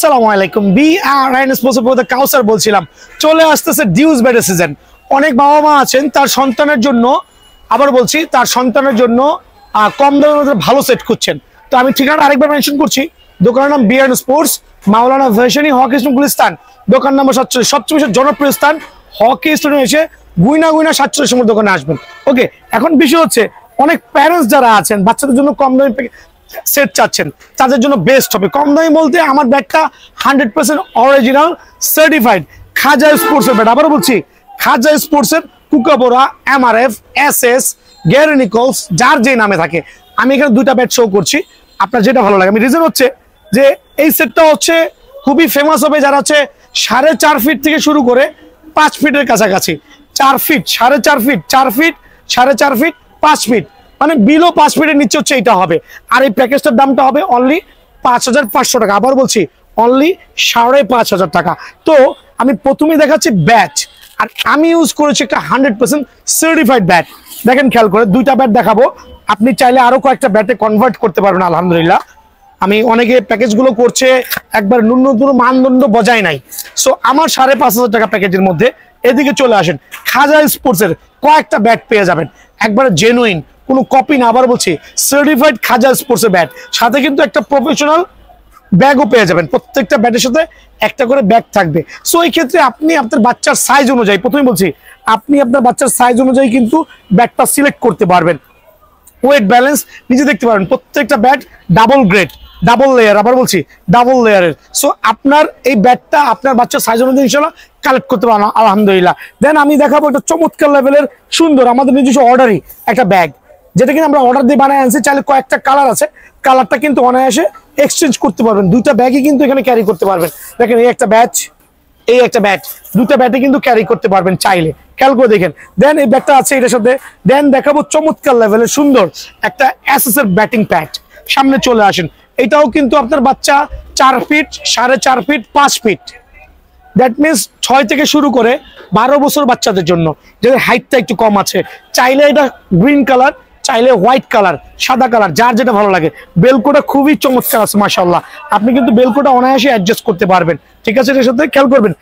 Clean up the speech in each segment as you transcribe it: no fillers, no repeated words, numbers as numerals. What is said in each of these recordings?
আসসালামু আলাইকুম BRN sponsor product কাউসার বলছিলাম। চলে আসতেছে ডিউস ব্যাটের সিজন। অনেক বাবা মা আছেন তার সন্তানের জন্য, আবার বলছি তার সন্তানের জন্য কম দামের মধ্যে ভালো সেট খুঁজছেন। তো আমি ঠিকানা আরেকবার মেনশন করছি, দোকানের নাম বিআরএন স্পোর্টস, মাওলানা ভার্সিনি হকি স্টেডিয়াম গুলিস্তান, দোকান নম্বর 47। সবচেয়ে বেশি জনপ্রিয় স্থান হকি স্টেডিয়ামে এসে গুইনা 47 নম্বর দোকানে আসবেন। ওকে, এখন বিষয় হচ্ছে অনেক প্যারেন্টস যারা আছেন বাচ্চাদের জন্য কম দামে সেট চাচ্ছেন, তাদের জন্য বেস্ট হবে। কম দামি বলতে আমার ব্যাগটা 100% অরিজিনাল সার্টিফাইড খাজা স্পোর্টসের ব্যাট। আবার বলছি খাজা স্পোর্টসের কুকাবোরা, এমআরএফ, এসএস, গ্যারি নিকলস, যার যে নামে থাকে। আমি এখানে দুইটা ব্যাট শো করছি, আপনার যেটা ভালো লাগে। আমি রিজন হচ্ছে যে এই সেটটা হচ্ছে খুবই ফেমাস হবে যারা হচ্ছে 4.5 ফিট থেকে শুরু করে 5 ফিটের কাছাকাছি। 4 feet, 4.5 feet, 4 feet, 4.5 feet, 5 feet, মানে বিলো 5 ফিটের নিচে হচ্ছে এটা হবে। আর এই প্যাকেজটার দামটা হবে অনলি 5,500 টাকা। আবার বলছি অনলি 5,500 টাকা। তো আমি প্রথমেই দেখাচ্ছি ব্যাট, আর আমি ইউজ করেছি একটা 100% সার্টিফাইড ব্যাট। দেখেন খেয়াল করে, দুইটা ব্যাট দেখাবো, আপনি চাইলে আরো কয়েকটা ব্যাটে কনভার্ট করতে পারবেন। আলহামদুলিল্লাহ আমি অনেকে প্যাকেজগুলো করছে একবার ন্যূনতম মানদণ্ড বজায় নাই। সো আমার 5,500 টাকা প্যাকেজের মধ্যে এদিকে চলে আসেন, খাজা স্পোর্টসের কয়েকটা ব্যাট পেয়ে যাবেন, একবার জেনুইন, কোনো কপি না। আবার বলছি সার্টিফাইড খাজা স্পোর্টসের ব্যাট, সাথে কিন্তু একটা প্রফেশনাল ব্যাগও পেয়ে যাবেন। প্রত্যেকটা ব্যাটের সাথে একটা করে ব্যাগ থাকবে। সো এই ক্ষেত্রে আপনি আপনার বাচ্চার সাইজ অনুযায়ী, প্রথমে বলছি আপনি আপনার বাচ্চার সাইজ অনুযায়ী কিন্তু ব্যাটটা সিলেক্ট করতে পারবেন। ওয়েট ব্যালেন্স নিজে দেখতে পারবেন। প্রত্যেকটা bat double grade, double layer, আবার বলছি ডাবল লেয়ারের। সো আপনার এই ব্যাটটা আপনার বাচ্চার সাইজ অনুযায়ী ইনশাআল্লাহ কালেক্ট করতে পারেন আলহামদুলিল্লাহ। দেন আমি দেখাবো একটা চমৎকার লেভেলের সুন্দর আমাদের নিজস্ব অর্ডারই একটা ব্যাগ, যেটা কিন্তু আমরা অর্ডার দিয়ে বানায় আনছি। চাইলে কয়েকটা কালার আছে, কালারটা কিন্তু অনায়াসে এক্সচেঞ্জ করতে পারবেন। দুইটা ব্যাগই কিন্তু এখানে ক্যারি করতে পারবেন। দেখেন এই একটা ব্যাচ, এই একটা ব্যাট, দুটো ব্যাটে কিন্তু ক্যারি করতে পারবেন চাইলে, খেয়াল করে দেখেন। দেন এই ব্যাগটা আছে এটার সাথে। দেন দেখাবো চমৎকার লেভেলের সুন্দর একটা এসএস এর ব্যাটিং প্যাড। সামনে চলে আসেন, এটাও কিন্তু আপনার বাচ্চা 4 feet, 4.5 feet, 5 feet, that means 6 থেকে শুরু করে 12 বছর বাচ্চাদের জন্য, যাদের হাইটটা একটু কম আছে। চাইলে এটা গ্রিন কালার, চাইলে হোয়াইট কালার, সাদা কালার, যার যেটা ভালো লাগে। বেলকোটা খুবই চমৎকার আছে মাশাআল্লাহ, আপনি কিন্তু বেলকোটা অনায়াসে অ্যাডজাস্ট করতে পারবেন। ঠিক আছে, এর সাথে খেয়াল করবেন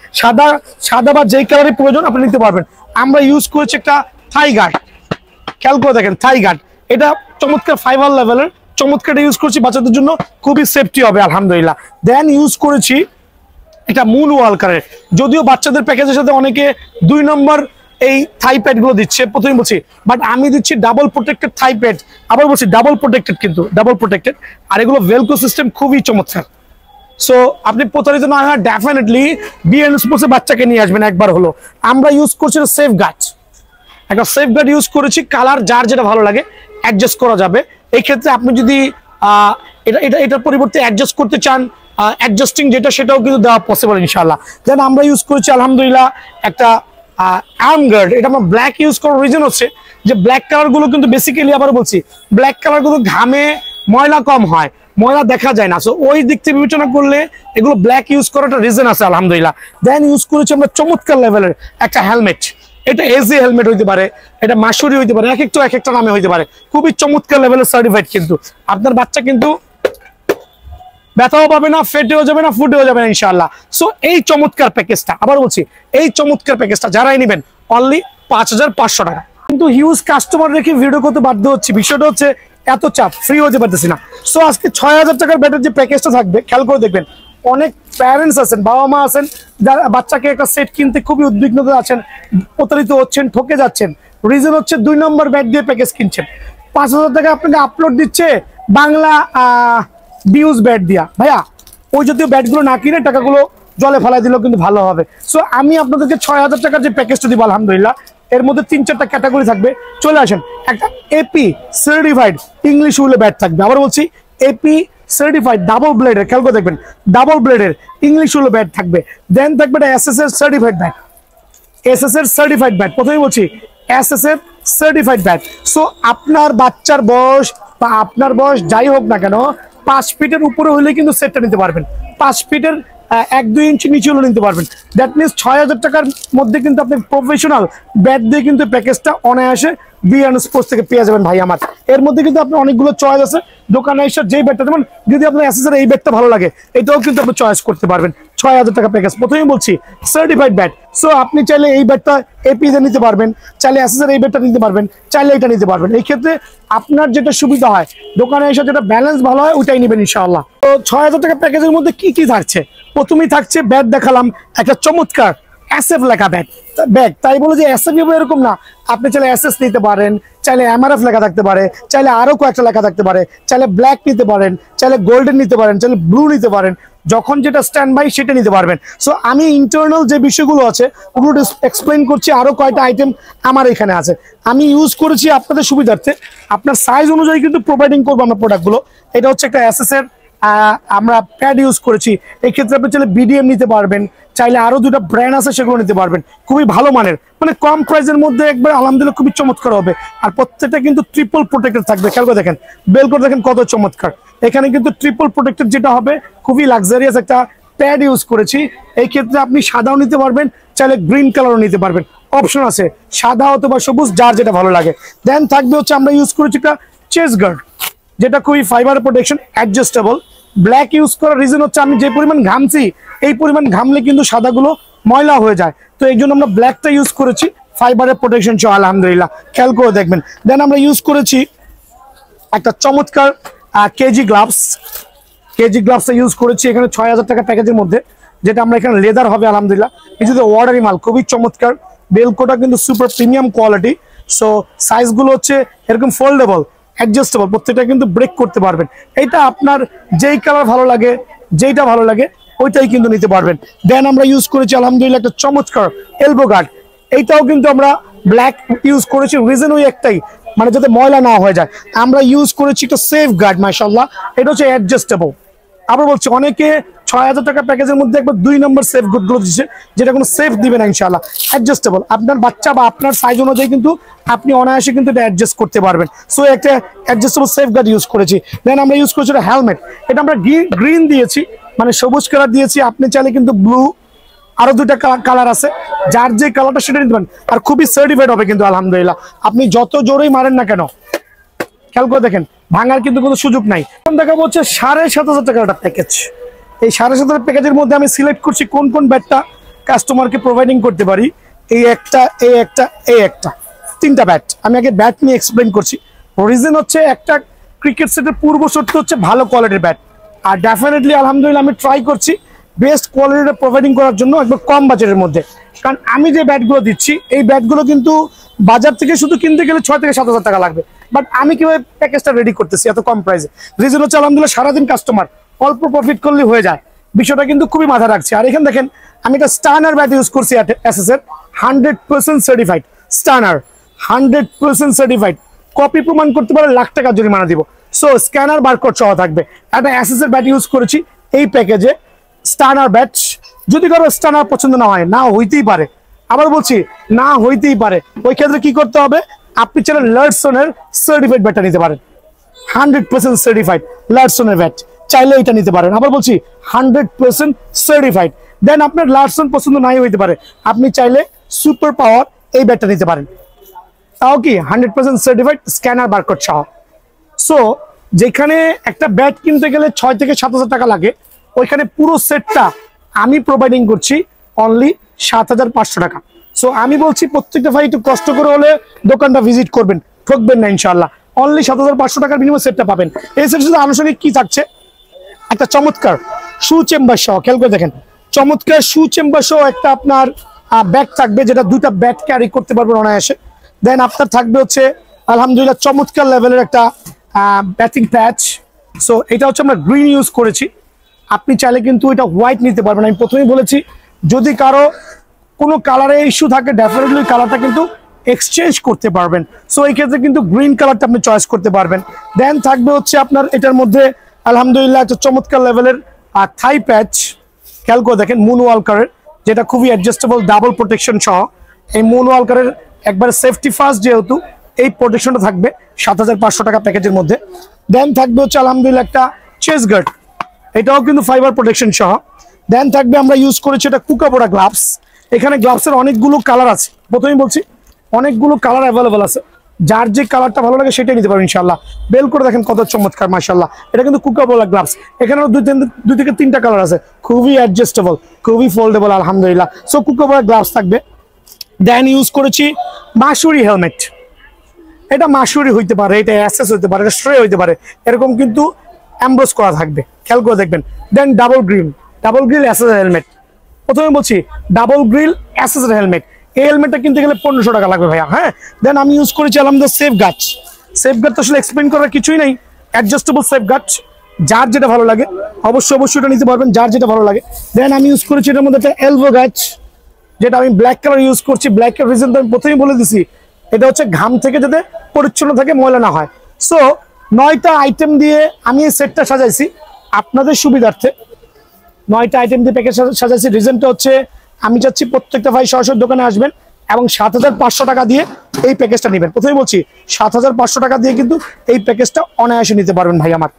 সাদা বা যেই কালারের প্রয়োজন আপনি নিতে পারবেন। আমরা ইউজ করেছি একটা থাই গার্ড, খেয়াল করে দেখেন থাই গার্ড, এটা চমৎকার ফাইবার লেভেলের, চমৎকার ইউজ করছি বাচ্চাদের জন্য, খুবই সেফটি হবে আলহামদুলিল্লাহ। দেন ইউজ করেছি এটা মুন ওয়ালকারের, যদিও বাচ্চাদের প্যাকেজের সাথে অনেকে 2 নম্বর এই থাই প্যাড গুলো দিচ্ছে, প্রথমে বলছি, বাট আমি দিচ্ছি ডাবল প্রোটেক্টেড থাই প্যাড। আবার বলছি ডাবল প্রোটেক্টেড, কিন্তু ডাবল প্রোটেক্টেড, আর এগুলো ভেলকো সিস্টেম খুবই চমৎকার। সো আপনি প্রতারিত না হয় ডেফিনেটলি বিএন স্পোর্টসে বাচ্চাকে নিয়ে আসবেন একবার হলো। আমরা ইউজ করছি সেফ গার্ড, একটা সেফ গার্ড ইউজ করেছি, কালার যার যেটা ভালো লাগে অ্যাডজাস্ট করা যাবে। এই ক্ষেত্রে আপনি যদি এটার পরিবর্তে অ্যাডজাস্ট করতে চান, অ্যাডজাস্টিং যেটা, সেটাও কিন্তু দেওয়া পসিবল ইনশাআল্লাহ। দেন আমরা ইউজ করেছি আলহামদুলিল্লাহ একটা আর্ম গার্ড। এটা আমরা ব্ল্যাক ইউজ করার রিজন হচ্ছে যে ব্ল্যাক কালার গুলো কিন্তু বেসিক্যালি, আবার বলছি ব্ল্যাক কালার গুলো ঘামে ময়লা কম হয়, ময়লা দেখা যায় না। সো ওই দিক থেকে বিবেচনা করলে এগুলো ব্ল্যাক ইউজ করার একটা রিজন আছে আলহামদুলিল্লাহ। দেন ইউজ করেছি আমরা চমৎকার লেভেলের একটা হেলমেট। এটা এজি হেলমেট হইতে পারে, এটা মাসুরি হইতে পারে, এক একটা নামে হইতে পারে। খুবই চমৎকার লেভেলের সার্টিফাইড, কিন্তু আপনার বাচ্চা কিন্তু ব্যথাও পাবে না, ফেটেও যাবে না, ফুটেও যাবে না ইনশাআল্লাহ। সো এই চমৎকার প্যাকেজটা, আবার বলছি এই চমৎকার প্যাকেজটা যারাই নেবেন অনলি 5,500 টাকা। কিন্তু হিউজ কাস্টমার রেখে ভিডিও করতে বাধ্য হচ্ছে, বিষয়টা হচ্ছে এত চাপ, ফ্রি হতে পারতেছি না। সো আজকে 6,000 টাকার ব্যাটের যে প্যাকেজটা থাকবে, খেয়াল করে দেখবেন। অনেক প্যারেন্টস আছেন, বাবা মা আছেন, যারা বাচ্চাকে একটা সেট কিনতে খুবই উদ্বিগ্নতা আছেন, প্রতারিত হচ্ছেন, ঠকে যাচ্ছেন। রিজন হচ্ছে 2 নম্বর ব্যাট দিয়ে প্যাকেজ কিনছেন, 5,000 টাকা আপনাকে আপলোড দিচ্ছে বাংলা ডিউজ ব্যাট দিয়া। ভাইয়া ওই জাতীয় ব্যাটগুলো না কিনে টাকাগুলো জলে ফেলাই দিলেও কিন্তু ভালো হবে। সো আমি আপনাদেরকে 6,000 টাকার যে প্যাকেজটা দিব আলহামদুলিল্লাহ, এর মধ্যে 3-4টা ক্যাটাগরি থাকবে। চলে আসেন, একটা এপি সার্টিফাইড ইংলিশ উলে ব্যাট থাকবে। আবার বলছি এপি সার্টিফাইড ডাবল ব্লেডের, খেয়াল করে দেখবেন ডাবল ব্লেডের ইংলিশ উলে ব্যাট থাকবে। দেন থাকবে একটা এসএস এর সার্টিফাইড ব্যাট, এসএস এর সার্টিফাইড ব্যাট, প্রথমেই বলছি এসএস এর সার্টিফাইড ব্যাট। সো আপনার বাচ্চার বয়স বা আপনার বয়স যাই হোক না কেন, 5 ফিটের উপরে হলে কিন্তু সেটটা নিতে পারবেন। 5 ফিটের 1-2 ইঞ্চি নিচে হলে নিতে পারবেন। দ্যাট মিনস 6000 টাকার মধ্যে কিন্তু আপনি প্রফেশনাল ব্যাট দিয়ে কিন্তু প্যাকেজটা অনায়াসে বিএন স্পোর্টস থেকে পেয়ে যাবেন ভাই আমার। এর মধ্যে কিন্তু আপনার অনেকগুলো চয়েস আছে, দোকানে এসে যেই ব্যাটটা যেমন যদি আপনার অ্যাসেসের এই ব্যাটটা ভালো লাগে এটাও কিন্তু আপনি চয়েস করতে পারবেন। 6000 টাকা প্যাকেজ, প্রথমেই বলছি সার্টিফাইড ব্যাট। সো আপনি চাইলে এই ব্যাটটা এপিতে নিতে পারবেন, চাইলে অ্যাসেসের এই ব্যাটটা নিতে পারবেন, চাইলে এটা নিতে পারবেন। এই ক্ষেত্রে আপনার যেটা সুবিধা হয়, দোকানে এসে যেটা ব্যালেন্স ভালো হয় ওইটাই নেবেন ইনশাআল্লাহ। তো 6000 টাকা প্যাকেজের মধ্যে কি কি থাকছে, প্রথমেই থাকছে ব্যাট দেখালাম, একটা চমৎকার এসএফ লেখা ব্যাগ। তাই বলে যে এসএফ এরকম না, আপনি চাইলে এসএস নিতে পারেন, চাইলে এমআরএফ লেখা থাকতে পারে, চাইলে আরো কয়েকটা লেখা থাকতে পারে, চাইলে ব্ল্যাক নিতে পারেন, চাইলে গোল্ডেন নিতে পারেন, চাইলে ব্লু নিতে পারেন, যখন যেটা স্ট্যান্ড বাই সেটা নিতে পারবেন। সো আমি ইন্টারনাল যে বিষয়গুলো আছে ওগুলো এক্সপ্লেন করছি, আরো কয়টা আইটেম আমার এখানে আছে, আমি ইউজ করেছি আপনাদের সুবিধার্থে। আপনার সাইজ অনুযায়ী কিন্তু প্রোভাইডিং করবো আমরা প্রোডাক্টগুলো। এটা হচ্ছে একটা এসএস এর আমরা প্যাড ইউজ করেছি। এই ক্ষেত্রে আপনি চাইলে বিডিএম নিতে পারবেন, চাইলে আরো দুটো ব্র্যান্ড আছে সেগুলো নিতে পারবেন, খুবই ভালো মানের, মানে কম প্রাইসের মধ্যে একবার আলহামদুলিল্লাহ খুবই চমৎকার হবে। আর প্রত্যেকটা কিন্তু ট্রিপল প্রোটেক্টেড থাকবে, খেয়াল করে দেখেন বেল করে দেখেন কত চমৎকার। এখানে কিন্তু ট্রিপল প্রোটেক্টেড যেটা হবে, খুবই লাক্সারিয়াস একটা প্যাড ইউজ করেছি। এই ক্ষেত্রে আপনি সাদাও নিতে পারবেন, চাইলে গ্রিন কালারও নিতে পারবেন, অপশন আছে সাদা অথবা সবুজ, যার যেটা ভালো লাগে। দেন থাকবে হচ্ছে আমরা ইউজ করেছি একটা চেস্ট গার্ড, যেটা খুবই fibre protection, adjustable. Black use করার রিজন হচ্ছে আমি যে পরিমাণ ঘামছি এই পরিমাণ ঘামলে কিন্তু সাদাগুলো ময়লা হয়ে যায়, তো এই জন্য আমরা ব্ল্যাকটা ইউজ করেছি, ফাইবারের প্রোটেকশন সহ আলহামদুলিল্লাহ, খেয়াল করে দেখবেন। দেন আমরা ইউজ করেছি একটা চমৎকার কেজি গ্লাভস ইউজ করেছি এখানে 6000 টাকা প্যাকেজের মধ্যে, যেটা আমরা এখানে লেদার হবে আলহামদুলিল্লাহ। কিছু তো অর্ডারি মাল, খুবই চমৎকার, বেলকোটা কিন্তু সুপার প্রিমিয়াম কোয়ালিটি। সো সাইজগুলো হচ্ছে এরকম ফোল্ডেবল, অ্যাডজাস্টেবল, প্রত্যেকটা কিন্তু ব্রেক করতে পারবেন। এটা আপনার যেই কালার ভালো লাগে, যেইটা ভালো লাগে ওইটাই কিন্তু নিতে পারবেন। দেন আমরা ইউজ করেছি আলহামদুলিল্লাহ একটা চমৎকার এলবো গার্ড, এইটাও কিন্তু আমরা ব্ল্যাক ইউজ করেছি, রিজন ওই একটাই, মানে যাতে ময়লা না হয়ে যায়। আমরা ইউজ করেছি একটা সেফ গার্ড, মাশাআল্লাহ, এটা হচ্ছে অ্যাডজাস্টেবল। আবার বলছি অনেকে 6000 টাকা প্যাকেজের মধ্যে একবার 2 নম্বর সেফ গুলো দিচ্ছে, যেটা কোনো সেফ দিবে না ইনশাআল্লাহ, অ্যাডজাস্টেবল। আপনার বাচ্চা বা আপনার সাইজ অনুযায়ী কিন্তু আপনি অনায়াসে কিন্তু এটা অ্যাডজাস্ট করতে পারবেন। সো একটা অ্যাডজাস্টেবল সেফ গার্ড ইউজ করেছি। দেন আমরা ইউজ করেছি হেলমেট, এটা আমরা গ্রিন দিয়েছি, মানে সবুজ কালার দিয়েছি, আপনি চাইলে কিন্তু ব্লু, আরো 2টা কালার আছে, যার যে কালারটা সেটা নিতে পারেন। আর খুবই সার্টিফাইড হবে কিন্তু আলহামদুলিল্লাহ, আপনি যত জোরেই মারেন না কেন, খেয়াল করে দেখেন ভাঙার কিন্তু কোনো সুযোগ নাই। এখন দেখাবো হচ্ছে 7500 টাকার একটা প্যাকেজ। এই 7500 প্যাকেজের মধ্যে আমি সিলেক্ট করছি কোন কোন ব্যাটটা কাস্টমারকে প্রোভাইডিং করতে পারি। এই একটা, এই একটা, এই একটা, 3টা ব্যাট। আমি আগে ব্যাট নিয়ে এক্সপ্লেন করছি। রিজন হচ্ছে একটা ক্রিকেট সেটের পূর্ব শর্ত হচ্ছে ভালো কোয়ালিটির ব্যাট, আর ডেফিনেটলি আলহামদুলিল্লাহ আমি ট্রাই করছি বেস্ট কোয়ালিটিটা প্রোভাইডিং করার জন্য একবার কম বাজেটের মধ্যে। কারণ আমি যে ব্যাটগুলো দিচ্ছি এই ব্যাটগুলো কিন্তু বাজার থেকে শুধু কিনতে গেলে 6 থেকে 7000 টাকা লাগবে, বাট আমি কিভাবে প্যাকেজটা রেডি করতেছি এত কম প্রাইসে। রিজন হচ্ছে আলহামদুলিল্লাহ সারাদিন কাস্টমার অল্প প্রফিট করলে হয়ে যায়, বিষয়টা কিন্তু খুবই মাথায় রাখছি। আর এখানে দেখেন আমি একটা স্টার্নার ব্যাট ইউজ করছি এসএস এর, 100% সার্টিফাইড স্টার্নার, 100% সার্টিফাইড। কপি প্রমাণ করতে পারলে লাখ টাকা জরিমানা দিব। সো স্ক্যানার বারকোড সহ থাকবে। একটা এসএস এর ব্যাট ইউজ করেছি এই প্যাকেজে, স্টার্নার ব্যাট। যদি কারো স্টার্নার পছন্দ না হয়, না হইতেই পারে, আবার বলছি না হইতেই পারে, ওই ক্ষেত্রে কি করতে হবে, আপনি চাইলে লার্সনের সার্টিফাইড ব্যাটটা নিতে পারেন, 100% সার্টিফাইড লার্সনের ব্যাট, চাইলে এটা নিতে পারেন। আবার বলছি 100% সার্টিফাইড। দেন আপনার লার্সন পছন্দ নাই হইতে পারে, আপনি চাইলে সুপার পাওয়ার এই ব্যাটটা নিতে পারেন, তাও কি 100% সার্টিফাইড স্ক্যানার বারকোড সহ। সো যেখানে একটা ব্যাট কিনতে গেলে 6 থেকে 7000 টাকা লাগে, ওইখানে পুরো সেটটা আমি প্রোভাইডিং করছি অনলি 7500 টাকা। সো আমি বলছি প্রত্যেকটা ভাই একটু কষ্ট করে হলে দোকানটা ভিজিট করবেন, ঠকবেন না ইনশাআল্লাহ। অনলি 7500 টাকার বিনিময়ে সেটটা পাবেন। এই সেটের সাথে আনুষঙ্গিক কি থাকছে, একটা চমৎকার শু চেম্বার সহ, খেয়াল করে দেখেন, চমৎকার শু চেম্বার সহ একটা আপনার ব্যাগ থাকবে, যেটা 2টা ব্যাট ক্যারি করতে পারবেন অনায়াসে। দেন আপনার থাকবে হচ্ছে আলহামদুলিল্লাহ চমৎকার লেভেলের একটা ব্যাটিং প্যাচ। সো এটা হচ্ছে আমরা গ্রিন ইউজ করেছি, আপনি চাইলে কিন্তু এটা হোয়াইট নিতে পারবেন। আমি প্রথমেই বলেছি যদি কারো কোনো কালারে ইস্যু থাকে ডেফিনেটলি কালারটা কিন্তু এক্সচেঞ্জ করতে পারবেন। সো এই ক্ষেত্রে কিন্তু গ্রিন কালারটা আপনি চয়েস করতে পারবেন। দেন থাকবে হচ্ছে আপনার এটার মধ্যে আলহামদুলিল্লাহ একটা চমৎকার লেভেলের থাই প্যাচ, খেয়াল করে দেখেন মুন ওয়ালকারের, যেটা খুবই অ্যাডজাস্টেবল ডাবল প্রোটেকশন সহ। এই মুন ওয়ালকারের একবার সেফটি ফার্স্ট, যেহেতু এই প্রোটেকশনটা থাকবে 7500 টাকা প্যাকেজের মধ্যে। দেন থাকবে হচ্ছে আলহামদুলিল্লাহ একটা চেস্ট গার্ড, এটাও কিন্তু ফাইবার প্রোটেকশন সহ। দেন থাকবে আমরা ইউজ করেছি এটা কুকাবোরা গ্লাভস। এখানে গ্লাভসের অনেকগুলো কালার আছে, প্রথমেই বলছি অনেকগুলো কালার অ্যাভেলেবল আছে, যার যে কালারটা ভালো লাগে সেটাই নিতে পারবেন ইনশাআল্লাহ। বেল করে দেখেন কত চমৎকার মাশাআল্লাহ। এটা কিন্তু কুকাবোরা গ্লাভস, এখানেও দুই থেকে তিনটা কালার আছে, খুবই অ্যাডজাস্টেবল, খুবই ফোল্ডেবল আলহামদুলিল্লাহ। সো কুকাবোরা গ্লাভস থাকবে। দেন ইউজ করেছি মাসুরি হেলমেট। এটা মাসুরি হইতে পারে, এটা অ্যাসেস হইতে পারে, এটা স্ট্রে হইতে পারে, এরকম কিন্তু এমব্রস করা থাকবে, খেয়াল করে দেখবেন। দেন ডাবল গ্রিল অ্যাসেস হেলমেট। প্রথমে বলছি ডাবল গ্রিল অ্যাসেস হেলমেট, এই হেলমেটটা কিনতে গেলে 1500 টাকা লাগবে ভাইয়া। হ্যাঁ, দেন আমি ইউজ করেছি আলহামদুলিল্লাহ সেফ গার্ড। সেফ গার্ড তো আসলে এক্সপ্লেন করার কিছুই নেই, অ্যাডজাস্টেবল সেফ গার্ড, যার যেটা ভালো লাগে অবশ্যই এটা নিতে পারবেন, যার যেটা ভালো লাগে। দেন আমি ইউজ করেছি এটার মধ্যে একটা এলবো গার্ড, যেটা আমি ব্ল্যাক কালার ইউজ করছি। ব্ল্যাক এর রিজন তো আমি প্রথমেই বলে দিছি, এটা হচ্ছে ঘাম থেকে যাতে পরিচ্ছন্ন থাকে, ময়লা না হয়। সো 9টা আইটেম দিয়ে আমি এই সেটটা সাজাইছি আপনাদের সুবিধার্থে। 9টা আইটেম দিয়ে প্যাকেজ সাজাইছি। রিজনটা হচ্ছে আমি চাচ্ছি প্রত্যেকটা ভাই সরাসরি দোকানে আসবেন এবং 7500 টাকা দিয়ে এই প্যাকেজটা নেবেন। প্রথমেই বলছি 7500 টাকা দিয়ে কিন্তু এই প্যাকেজটা অনায়াসে নিতে পারবেন ভাই আমার।